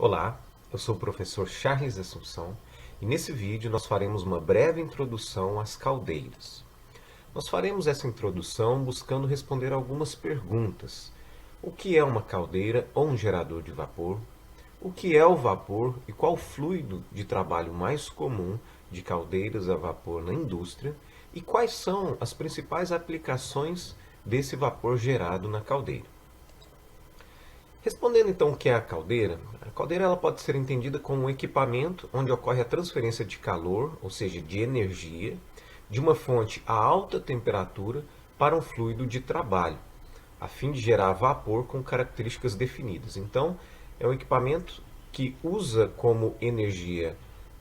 Olá, eu sou o professor Charles Assunção e nesse vídeo nós faremos uma breve introdução às caldeiras. Nós faremos essa introdução buscando responder algumas perguntas. O que é uma caldeira ou um gerador de vapor? O que é o vapor e qual o fluido de trabalho mais comum de caldeiras a vapor na indústria? E quais são as principais aplicações desse vapor gerado na caldeira? Respondendo então o que é a caldeira ela pode ser entendida como um equipamento onde ocorre a transferência de calor, ou seja, de energia, de uma fonte a alta temperatura para um fluido de trabalho, a fim de gerar vapor com características definidas. Então, é um equipamento que usa como energia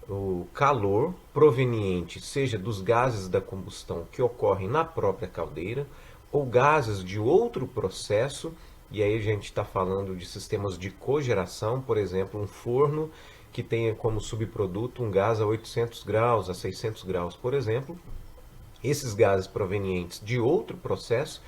o calor proveniente, seja dos gases da combustão que ocorrem na própria caldeira, ou gases de outro processo. E aí a gente está falando de sistemas de cogeração, por exemplo, um forno que tenha como subproduto um gás a 800 graus, a 600 graus, por exemplo. Esses gases provenientes de outro processo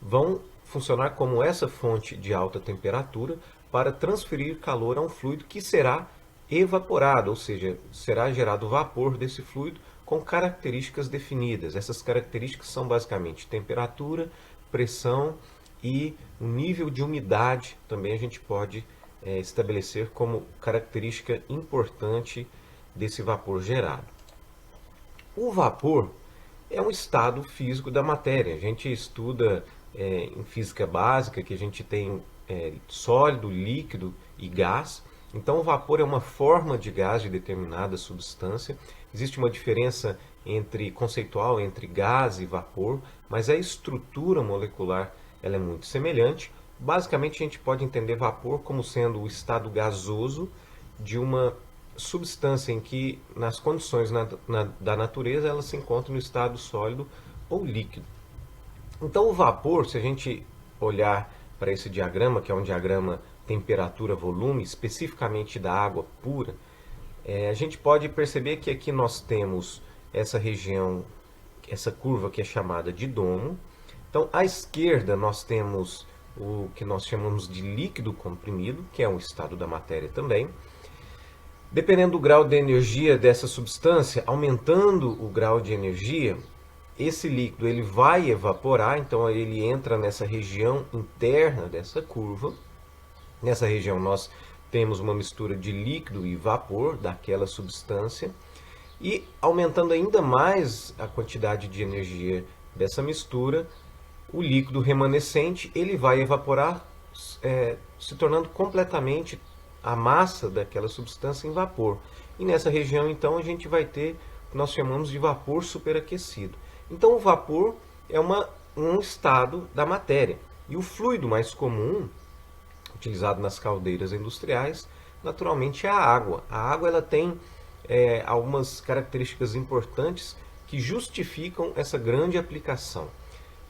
vão funcionar como essa fonte de alta temperatura para transferir calor a um fluido que será evaporado, ou seja, será gerado vapor desse fluido com características definidas. Essas características são basicamente temperatura, pressão e o nível de umidade também a gente pode estabelecer como característica importante desse vapor gerado. O vapor é um estado físico da matéria. A gente estuda em física básica que a gente tem sólido, líquido e gás. Então o vapor é uma forma de gás de determinada substância. Existe uma diferença conceitual entre gás e vapor, mas a estrutura molecular ela é muito semelhante. Basicamente, a gente pode entender vapor como sendo o estado gasoso de uma substância em que, nas condições da natureza, ela se encontra no estado sólido ou líquido. Então, o vapor, se a gente olhar para esse diagrama, que é um diagrama temperatura-volume, especificamente da água pura, a gente pode perceber que aqui nós temos essa região, essa curva que é chamada de domo. Então, à esquerda, nós temos o que nós chamamos de líquido comprimido, que é um estado da matéria também. Dependendo do grau de energia dessa substância, aumentando o grau de energia, esse líquido ele vai evaporar, então ele entra nessa região interna dessa curva. Nessa região nós temos uma mistura de líquido e vapor daquela substância. E aumentando ainda mais a quantidade de energia dessa mistura, o líquido remanescente ele vai evaporar, se tornando completamente a massa daquela substância em vapor. E nessa região, então, a gente vai ter o que nós chamamos de vapor superaquecido. Então, o vapor é um estado da matéria. E o fluido mais comum, utilizado nas caldeiras industriais, naturalmente é a água. A água ela tem algumas características importantes que justificam essa grande aplicação.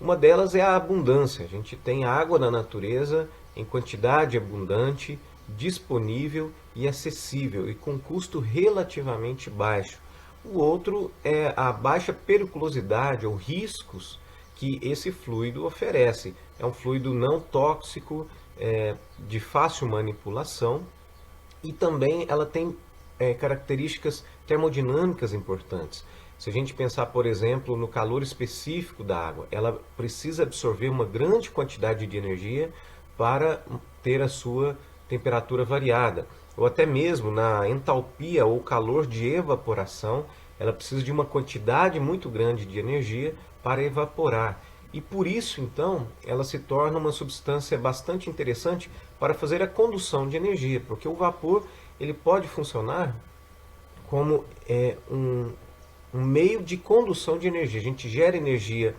Uma delas é a abundância. A gente tem água na natureza em quantidade abundante, disponível e acessível e com custo relativamente baixo. O outro é a baixa periculosidade ou riscos que esse fluido oferece. É um fluido não tóxico, de fácil manipulação e também ela tem características termodinâmicas importantes. Se a gente pensar, por exemplo, no calor específico da água, ela precisa absorver uma grande quantidade de energia para ter a sua temperatura variada. Ou até mesmo na entalpia ou calor de evaporação, ela precisa de uma quantidade muito grande de energia para evaporar. E por isso, então, ela se torna uma substância bastante interessante para fazer a condução de energia, porque o vapor ele pode funcionar como um meio de condução de energia. A gente gera energia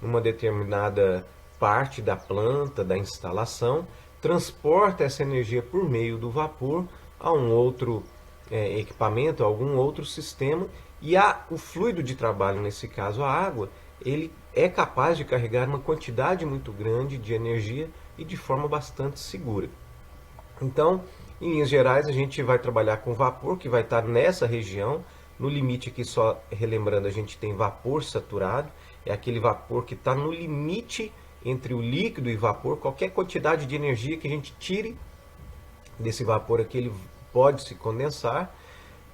numa determinada parte da planta, da instalação, transporta essa energia por meio do vapor a um outro equipamento, a algum outro sistema, e o fluido de trabalho, nesse caso a água, ele é capaz de carregar uma quantidade muito grande de energia e de forma bastante segura. Então, em linhas gerais, a gente vai trabalhar com vapor, que vai estar nessa região. No limite aqui, só relembrando, a gente tem vapor saturado. É aquele vapor que está no limite entre o líquido e vapor. Qualquer quantidade de energia que a gente tire desse vapor aqui, ele pode se condensar,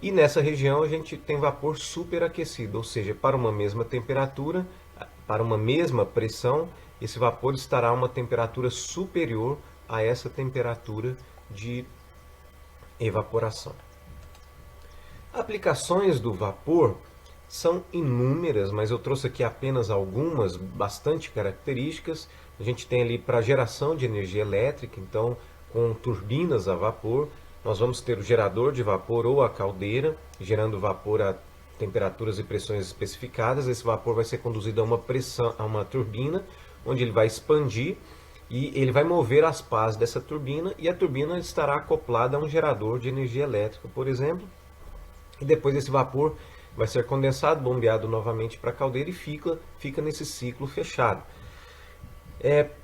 e nessa região a gente tem vapor superaquecido, ou seja, para uma mesma temperatura, para uma mesma pressão, esse vapor estará a uma temperatura superior a essa temperatura de evaporação. Aplicações do vapor são inúmeras, mas eu trouxe aqui apenas algumas bastante características. A gente tem ali para geração de energia elétrica, então com turbinas a vapor, nós vamos ter o gerador de vapor ou a caldeira, gerando vapor a temperaturas e pressões especificadas. Esse vapor vai ser conduzido a uma turbina, onde ele vai expandir e ele vai mover as pás dessa turbina, e a turbina estará acoplada a um gerador de energia elétrica, por exemplo, e depois esse vapor vai ser condensado, bombeado novamente para a caldeira e fica nesse ciclo fechado.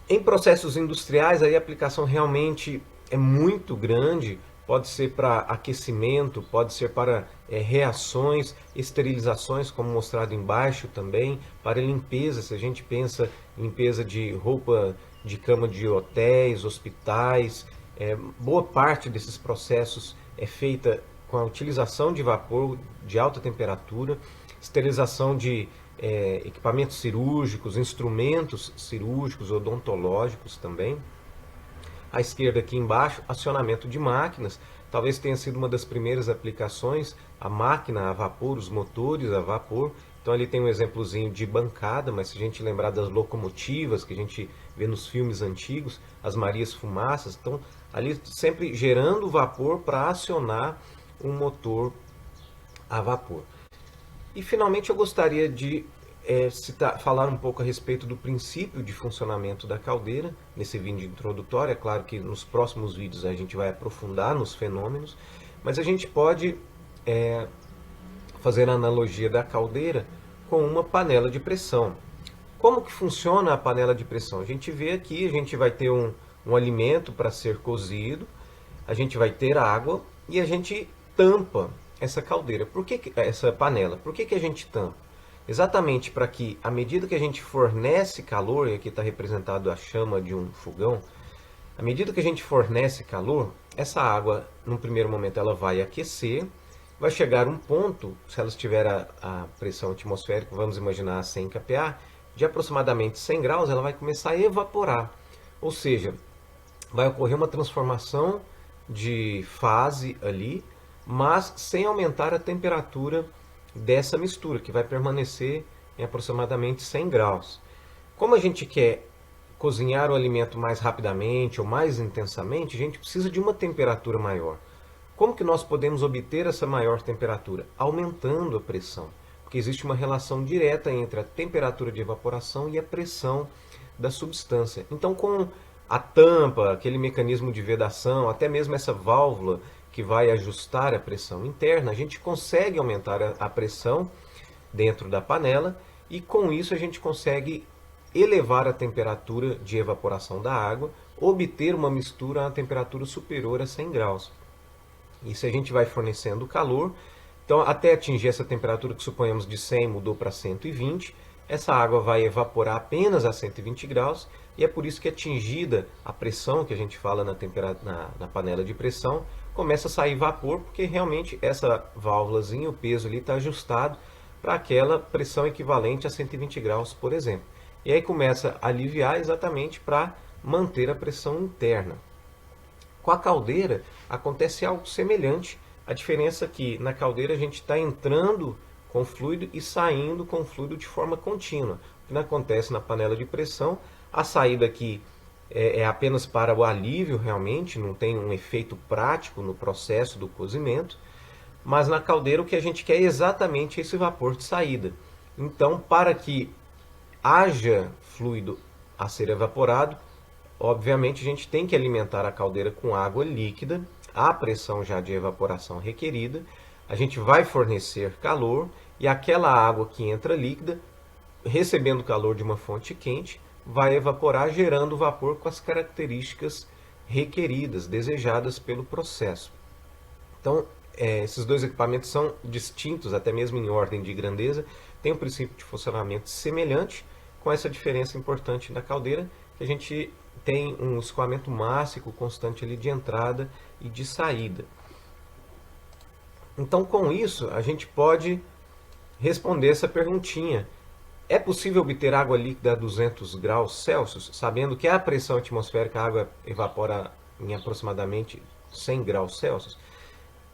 Em processos industriais, aí a aplicação realmente é muito grande, pode ser para aquecimento, pode ser para reações, esterilizações, como mostrado embaixo também, para limpeza, se a gente pensa em limpeza de roupa de cama de hotéis, hospitais, boa parte desses processos é feita com a utilização de vapor de alta temperatura, esterilização de equipamentos cirúrgicos, instrumentos cirúrgicos, odontológicos também. À esquerda aqui embaixo, acionamento de máquinas, talvez tenha sido uma das primeiras aplicações, a máquina a vapor, os motores a vapor. Então ali tem um exemplozinho de bancada, mas se a gente lembrar das locomotivas que a gente vê nos filmes antigos, as Marias Fumaças, então ali sempre gerando vapor para acionar um motor a vapor. E finalmente eu gostaria de falar um pouco a respeito do princípio de funcionamento da caldeira, nesse vídeo introdutório. É claro que nos próximos vídeos a gente vai aprofundar nos fenômenos, mas a gente pode fazer a analogia da caldeira com uma panela de pressão. Como que funciona a panela de pressão? A gente vê aqui, a gente vai ter um alimento para ser cozido, a gente vai ter água e a gente tampa essa caldeira. Essa panela? Por que a gente tampa? Exatamente para que, à medida que a gente fornece calor, e aqui está representado a chama de um fogão, à medida que a gente fornece calor, essa água, num primeiro momento, ela vai aquecer, vai chegar um ponto, se ela estiver a pressão atmosférica, vamos imaginar 100 kPa, de aproximadamente 100 graus, ela vai começar a evaporar. Ou seja, vai ocorrer uma transformação de fase ali, mas sem aumentar a temperatura dessa mistura, que vai permanecer em aproximadamente 100 graus. Como a gente quer cozinhar o alimento mais rapidamente ou mais intensamente, a gente precisa de uma temperatura maior. Como que nós podemos obter essa maior temperatura? Aumentando a pressão, porque existe uma relação direta entre a temperatura de evaporação e a pressão da substância. Então, com a tampa, aquele mecanismo de vedação, até mesmo essa válvula que vai ajustar a pressão interna, a gente consegue aumentar a pressão dentro da panela e com isso a gente consegue elevar a temperatura de evaporação da água, obter uma mistura a temperatura superior a 100 graus. Isso a gente vai fornecendo calor, então até atingir essa temperatura que suponhamos de 100 mudou para 120, essa água vai evaporar apenas a 120 graus e é por isso que atingida a pressão que a gente fala na panela de pressão, começa a sair vapor, porque realmente essa válvulazinha, o peso ali está ajustado para aquela pressão equivalente a 120 graus, por exemplo. E aí começa a aliviar exatamente para manter a pressão interna. Com a caldeira acontece algo semelhante, a diferença é que na caldeira a gente está entrando com fluido e saindo com fluido de forma contínua. O que não acontece na panela de pressão, a saída aqui é apenas para o alívio realmente, não tem um efeito prático no processo do cozimento, mas na caldeira o que a gente quer é exatamente esse vapor de saída. Então, para que haja fluido a ser evaporado, obviamente a gente tem que alimentar a caldeira com água líquida, à pressão já de evaporação requerida, a gente vai fornecer calor e aquela água que entra líquida, recebendo calor de uma fonte quente, vai evaporar, gerando vapor com as características requeridas, desejadas pelo processo. Então, esses dois equipamentos são distintos, até mesmo em ordem de grandeza, tem um princípio de funcionamento semelhante, com essa diferença importante na caldeira, que a gente tem um escoamento mássico constante ali de entrada e de saída. Então, com isso, a gente pode responder essa perguntinha. É possível obter água líquida a 200 graus Celsius, sabendo que a pressão atmosférica a água evapora em aproximadamente 100 graus Celsius?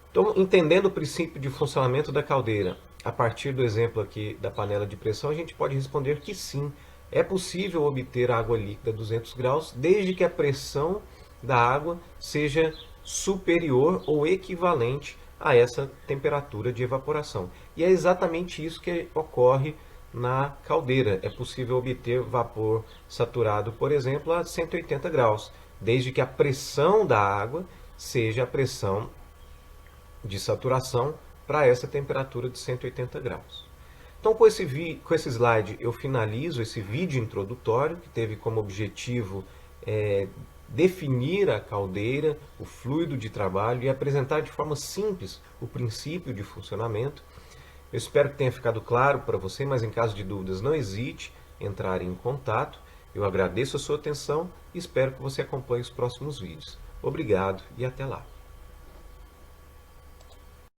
Então, entendendo o princípio de funcionamento da caldeira, a partir do exemplo aqui da panela de pressão, a gente pode responder que sim, é possível obter água líquida a 200 graus, desde que a pressão da água seja superior ou equivalente a essa temperatura de evaporação. E é exatamente isso que ocorre na caldeira. É possível obter vapor saturado, por exemplo, a 180 graus, desde que a pressão da água seja a pressão de saturação para essa temperatura de 180 graus. Então, com esse slide, eu finalizo esse vídeo introdutório, que teve como objetivo definir a caldeira, o fluido de trabalho e apresentar de forma simples o princípio de funcionamento. Eu espero que tenha ficado claro para você, mas em caso de dúvidas, não hesite em entrar em contato. Eu agradeço a sua atenção e espero que você acompanhe os próximos vídeos. Obrigado e até lá!